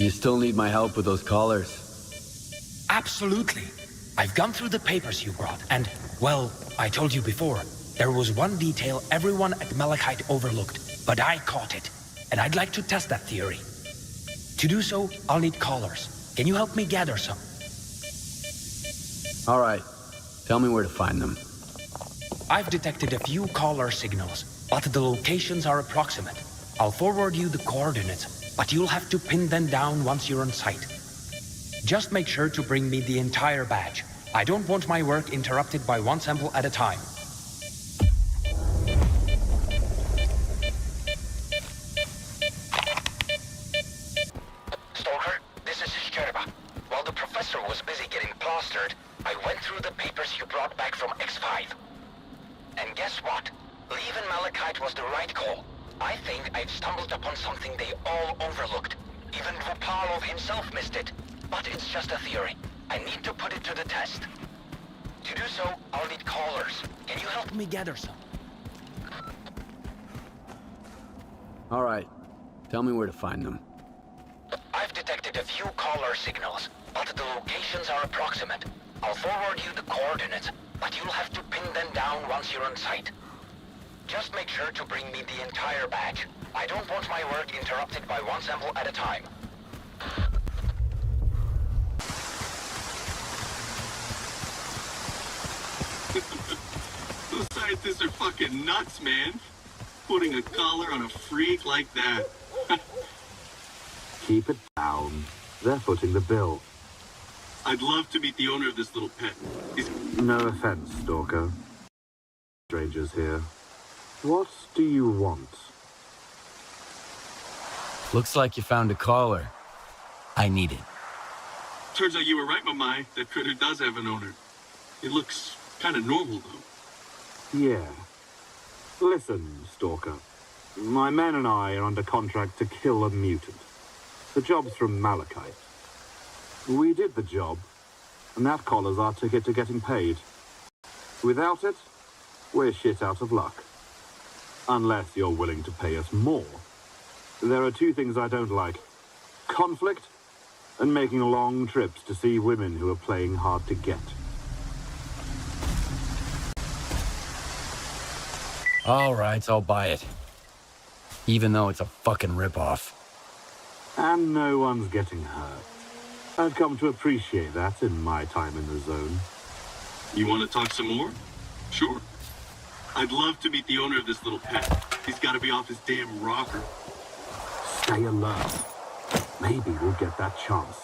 You still need my help with those collars? Absolutely. I've gone through the papers you brought, and, well, I told you before, there was one detail everyone at Malachite overlooked, but I caught it, and I'd like to test that theory. To do so, I'll need collars. Can you help me gather some? All right. Tell me where to find them. I've detected a few collar signals, but the locations are approximate. I'll forward you the coordinates, but you'll have to pin them down once you're on site. Just make sure to bring me the entire batch. I don't want my work interrupted by one sample at a time. Stalker, this is Shcherba. While the professor was busy getting plastered, I went through the papers you brought back from X5. And guess what? Leaving Malachite was the right call. I think I've stumbled upon something they all overlooked. Even Vupalov himself missed it. But it's just a theory. I need to put it to the test. To do so, I'll need callers. Can you help me gather some? All right. Tell me where to find them. I've detected a few caller signals, but the locations are approximate. I'll forward you the coordinates, but you'll have to pin them down once you're on site. Just make sure to bring me the entire batch. I don't want my work interrupted by one sample at a time. Those scientists are fucking nuts, man. Putting a collar on a freak like that. Keep it down. They're footing the bill. I'd love to meet the owner of this little pet. He's... No offense, Stalker. Strangers here. What do you want? Looks like you found a collar. I need it. Turns out you were right, Mamay. That critter does have an owner. It looks kind of normal, though. Yeah. Listen, Stalker. My men and I are under contract to kill a mutant. The job's from Malachite. We did the job, and that collar's our ticket to getting paid. Without it, we're shit out of luck. Unless you're willing to pay us more. There are two things I don't like. Conflict, and making long trips to see women who are playing hard to get. All right, I'll buy it. Even though it's a fucking ripoff. And no one's getting hurt. I've come to appreciate that in my time in the zone. You want to talk some more? Sure. I'd love to meet the owner of this little pet. He's got to be off his damn rocker. Stay alert. Maybe we'll get that chance.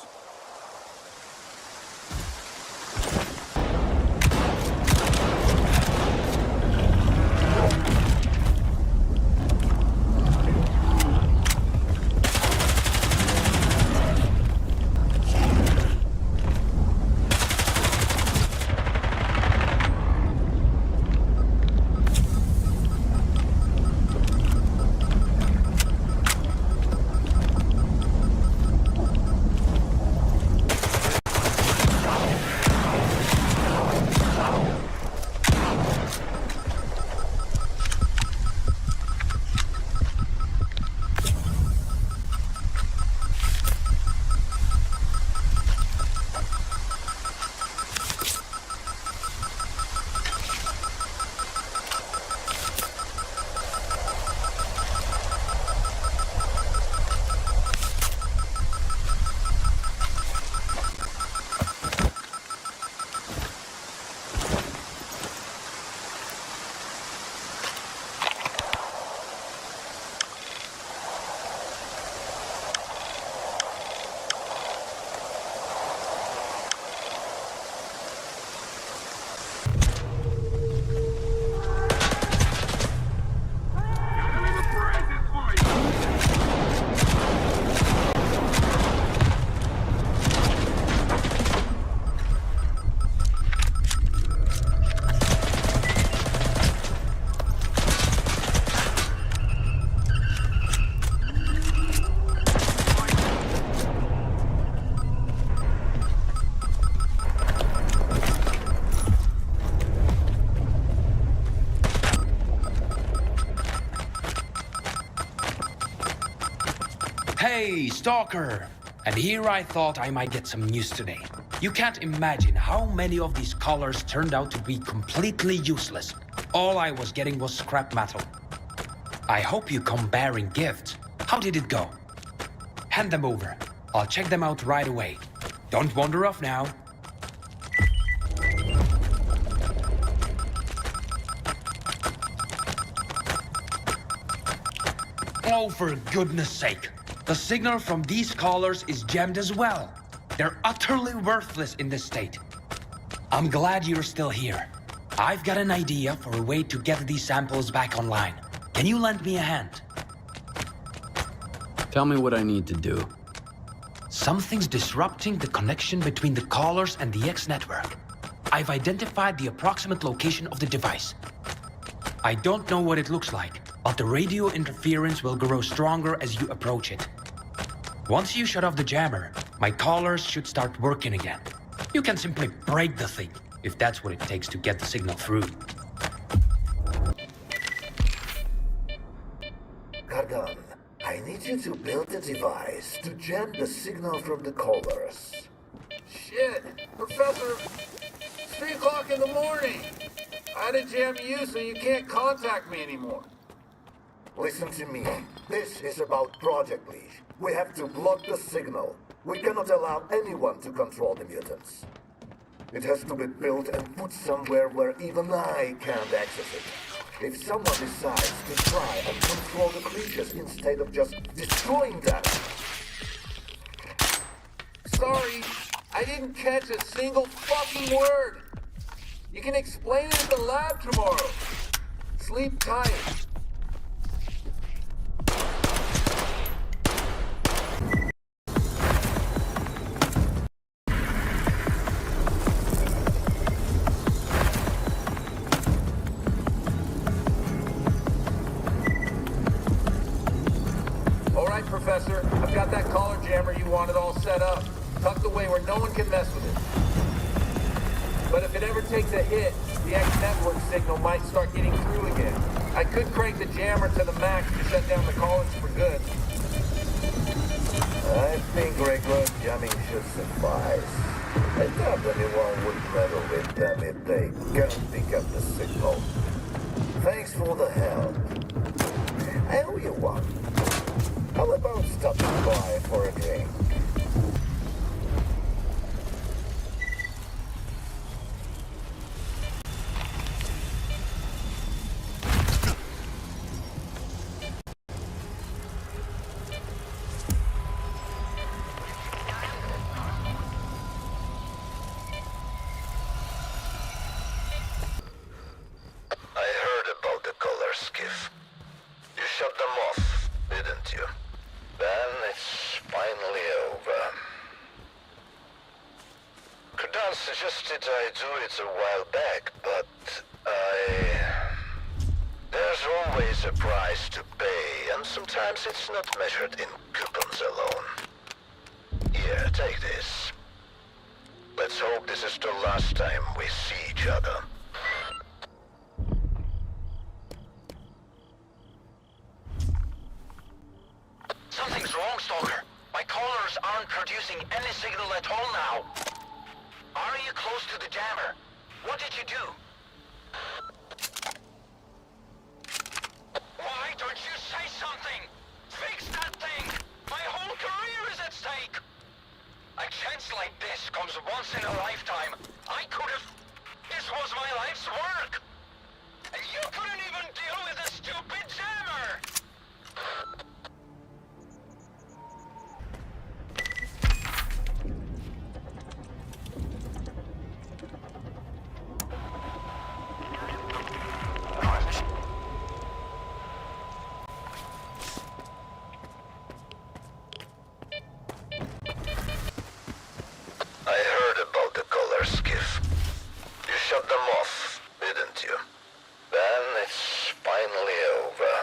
Hey, Stalker! And here I thought I might get some news today. You can't imagine how many of these collars turned out to be completely useless. All I was getting was scrap metal. I hope you come bearing gifts. How did it go? Hand them over. I'll check them out right away. Don't wander off now. Oh, for goodness sake. The signal from these collars is jammed as well. They're utterly worthless in this state. I'm glad you're still here. I've got an idea for a way to get these samples back online. Can you lend me a hand? Tell me what I need to do. Something's disrupting the connection between the collars and the X network. I've identified the approximate location of the device. I don't know what it looks like, but the radio interference will grow stronger as you approach it. Once you shut off the jammer, my collars should start working again. You can simply break the thing, if that's what it takes to get the signal through. Gargan, I need you to build a device to jam the signal from the collars. Shit! Professor! It's 3 o'clock in the morning! I had to jam you so you can't contact me anymore. Listen to me. This is about Project Leash. We have to block the signal. We cannot allow anyone to control the mutants. It has to be built and put somewhere where even I can't access it. If someone decides to try and control the creatures instead of just destroying them. Sorry, I didn't catch a single fucking word. You can explain it at the lab tomorrow. Sleep tight. Professor, I've got that collar jammer you wanted all set up, tucked away where no one can mess with it. But if it ever takes a hit, the X-network signal might start getting through again. I could crank the jammer to the max to shut down the collars for good. I think regular jamming should suffice. I doubt anyone would meddle with them if they can't pick up the signal. Thanks for the help. I owe you one. How about stopping by for a drink? I heard about the color skiff. You shut them off, didn't you? Then it's finally over. Kudan suggested I do it a while back, but there's always a price to pay, and sometimes it's not measured in coupons alone. Here, take this. Let's hope this is the last time we see each other. Something's wrong, Stalker. My collars aren't producing any signal at all now. Are you close to the jammer? What did you do? Why don't you say something? Fix that thing! My whole career is at stake! A chance like this comes once in a lifetime. I could have... This was my life's work! And you couldn't even deal with a stupid jammer! I heard about the color skiff. You shut them off, didn't you? Then it's finally over.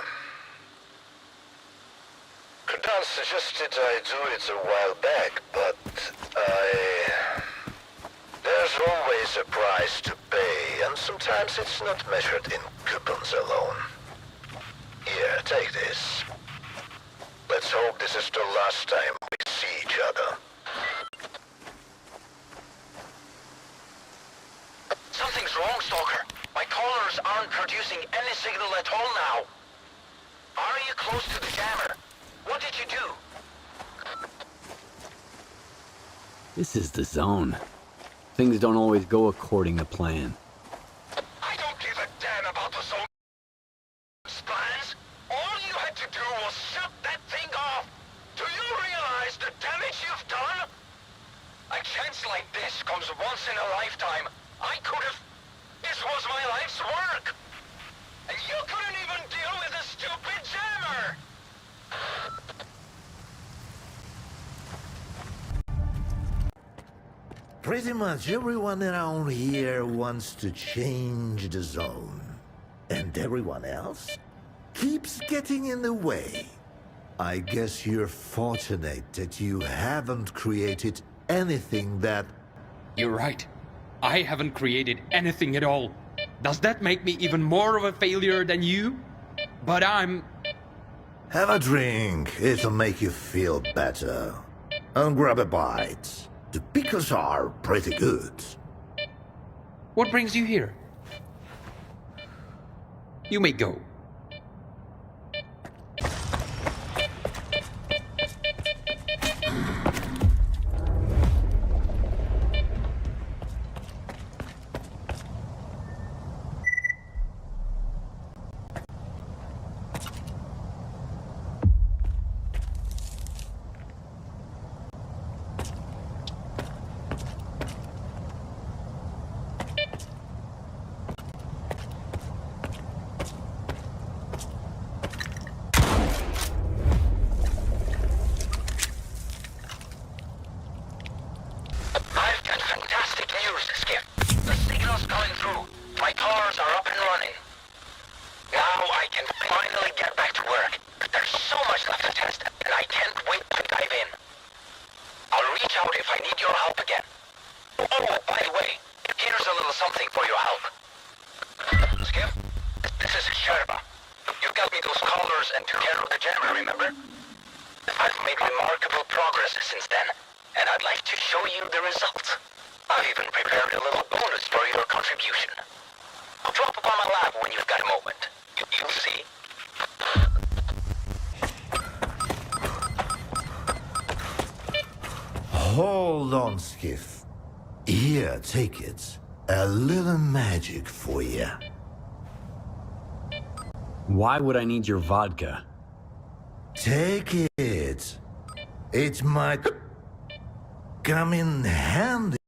Kudan suggested I do it a while back, but there's always a price to pay, and sometimes it's not measured in coupons alone. Here, take this. Let's hope this is the last time we see each other. Something's wrong, Stalker. My collars aren't producing any signal at all now. Are you close to the jammer? What did you do? This is the zone. Things don't always go according to plan. I don't give a damn about the zone's plans. All you had to do was shut that thing off. Do you realize the damage you've done? A chance like this comes once in a lifetime. I could have... This was my life's work. And you couldn't even deal with a stupid jammer. Pretty much everyone around here wants to change the zone. And everyone else keeps getting in the way. I guess you're fortunate that you haven't created anything that... You're right. I haven't created anything at all. Does that make me even more of a failure than you? But I'm... Have a drink. It'll make you feel better. And grab a bite. The pickles are pretty good. What brings you here? You may go. Something for your help. Skip, this is Shcherba. You got me those collars and took care of the jammer, remember? I've made remarkable progress since then, and I'd like to show you the results. I've even prepared a little bonus for your contribution. I'll drop by my lab when you've got a moment. You'll see. Hold on, Skiff. Here, take it. A little magic for you. Why would I need your vodka? Take it. It might come in handy.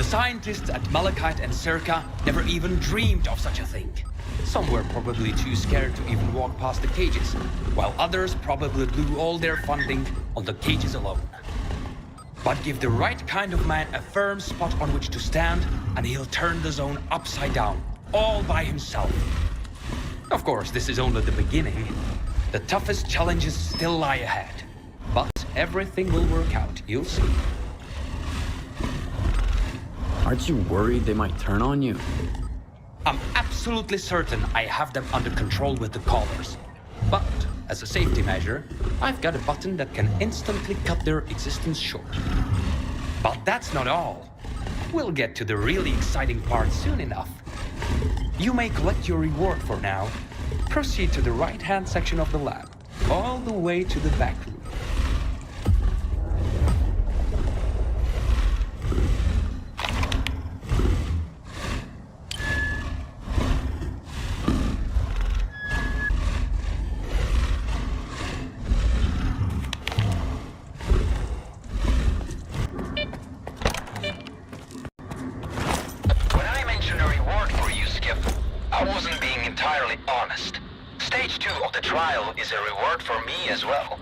Scientists at Malachite and S.T.A.L.K.E.R never even dreamed of such a thing. Some were probably too scared to even walk past the cages, while others probably blew all their funding on the cages alone. But give the right kind of man a firm spot on which to stand, and he'll turn the zone upside down, all by himself. Of course, this is only the beginning. The toughest challenges still lie ahead. But everything will work out, you'll see. Aren't you worried they might turn on you? I'm absolutely certain I have them under control with the collars. But, as a safety measure, I've got a button that can instantly cut their existence short. But that's not all. We'll get to the really exciting part soon enough. You may collect your reward for now. Proceed to the right-hand section of the lab, all the way to the back room. I wasn't being entirely honest. Stage 2 of the trial is a reward for me as well.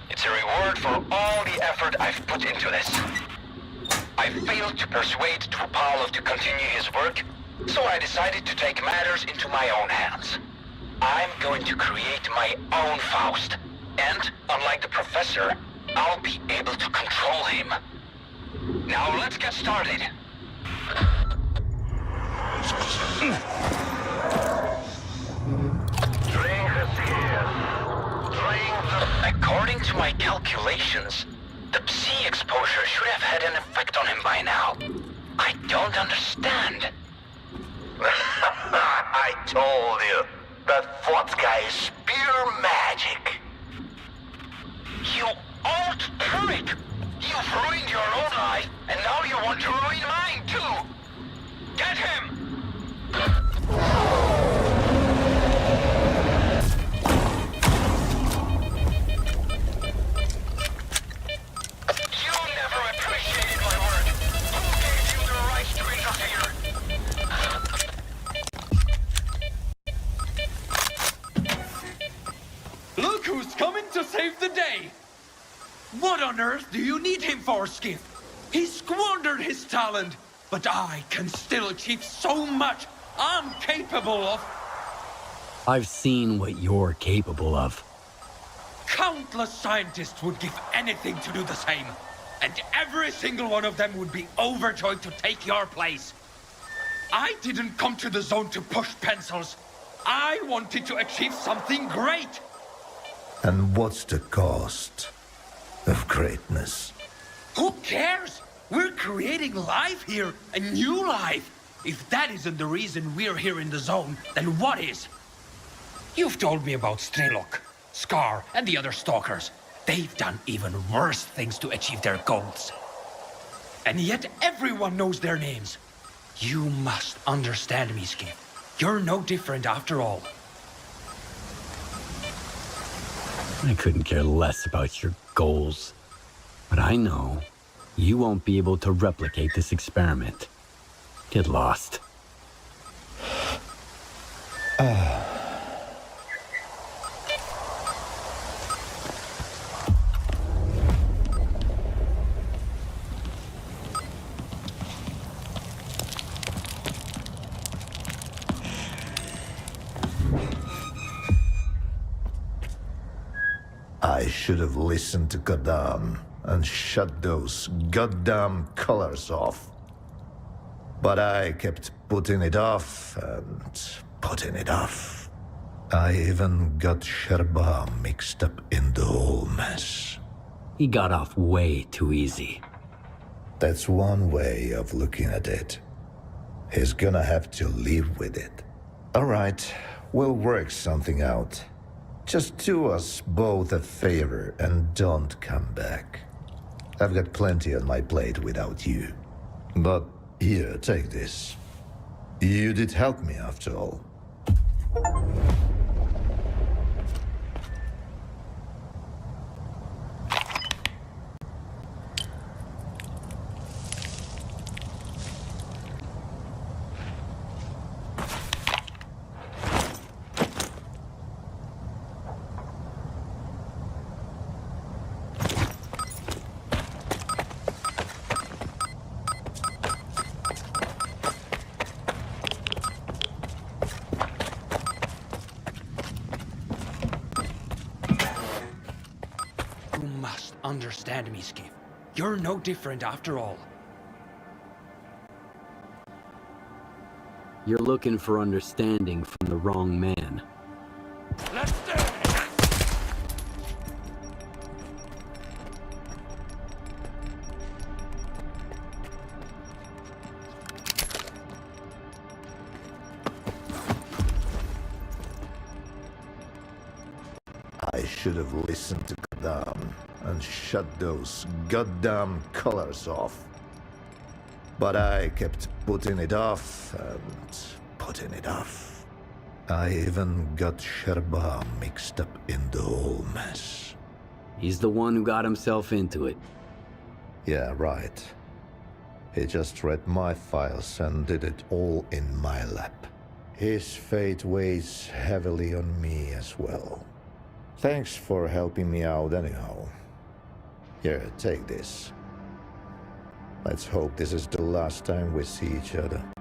It's a reward for all the effort I've put into this. I failed to persuade Trupalov to continue his work, so I decided to take matters into my own hands. I'm going to create my own Faust, and, unlike the Professor, I'll be able to control him. Now let's get started. According to my calculations, the Psi exposure should have had an effect on him by now. I don't understand. I told you, that vodka is pure magic. You old turret! You've ruined your own life, and now you want to ruin mine too! Get him! You never appreciated my work. Who gave you the right to interfere? Look who's coming to save the day! What on earth do you need him for, Skip? He squandered his talent, but I can still achieve so much I'm capable of. I've seen what you're capable of. Countless scientists would give anything to do the same, and every single one of them would be overjoyed to take your place. I didn't come to the zone to push pencils. I wanted to achieve something great. And what's the cost of greatness? Who cares? We're creating life here, a new life. If that isn't the reason we're here in the zone, then what is? You've told me about S.T.A.L.K.E.R, and the other Stalkers. They've done even worse things to achieve their goals. And yet everyone knows their names. You must understand me, Skip. You're no different after all. I couldn't care less about your goals. But I know you won't be able to replicate this experiment. Get lost. I should have listened to Goddam and shut those goddamn colors off. But I kept putting it off and putting it off. I even got Shcherba mixed up in the whole mess. He got off way too easy. That's one way of looking at it. He's gonna have to live with it. All right, we'll work something out. Just do us both a favor and don't come back. I've got plenty on my plate without you. But here, take this. You did help me after all. You must understand me, Skip. You're no different after all. You're looking for understanding from the wrong man. Let's do it! I should have listened to Goddam and shut those goddamn colors off. But I kept putting it off and putting it off. I even got Shcherba mixed up in the whole mess. He's the one who got himself into it. Yeah, right. He just read my files and did it all in my lap. His fate weighs heavily on me as well. Thanks for helping me out anyhow. Here, take this. Let's hope this is the last time we see each other.